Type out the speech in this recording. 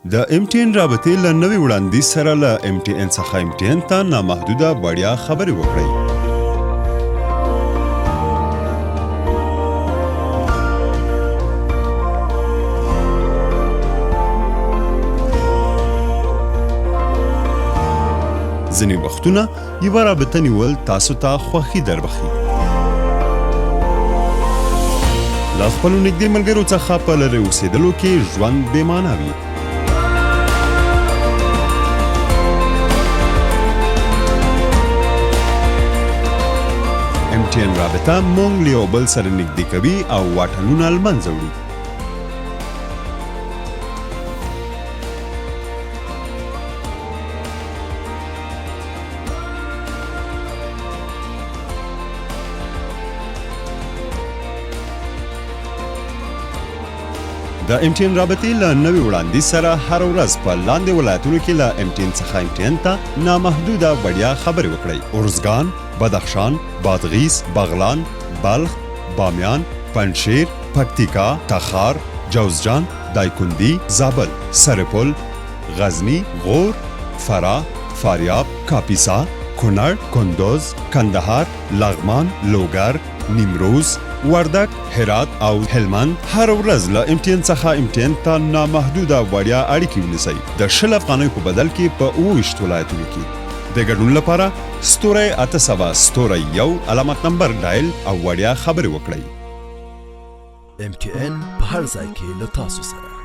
د MTN رابطې له نوي وړاندیز سره له MTN څخه MTN ته نامحدوده وړیا خبرې وکړئ. ځینې وختونه یوه رابطه نیول تاسو ته خوښي دربخي. له خپلو نږدې ملګرو څخه په لرې اوسېدلو کې ژوند بې معنا وي. MTN رابطه مونږ له یو بل سره نږدې کوي او واټنونه له منځه وړي. د MTN رابطې له نوي وړاندیز سره هر ورځ په لاندې ولایتونو کې له MTN څخه MTN ته نامحدوده وړیا خبرې وکړئ. ارزګان، بدخشان، بادغیس، بغلان، بلخ، بامیان، پنجشیر، پکتیکا، تخار، جوزجان، دایکندی، زابل، سرپل، غزنی، غور، فراه، فاریاب، کاپیسا، کونړ، کندوز، کندهار، لغمان، لوګر، نیمروز، وردک، هرات او هلمند هر ورځ له MTN څخه MTN ته نامحدوده وړیا اړیکې ونیسئ. د 20 افغانیو په بدل کې په 28 ولایتونو کې. د ګډون لپاره *870*1 علامت نمبر ډایل او وړیا خبرې وکړئ. MTN په هر ځای کې له تاسو سره.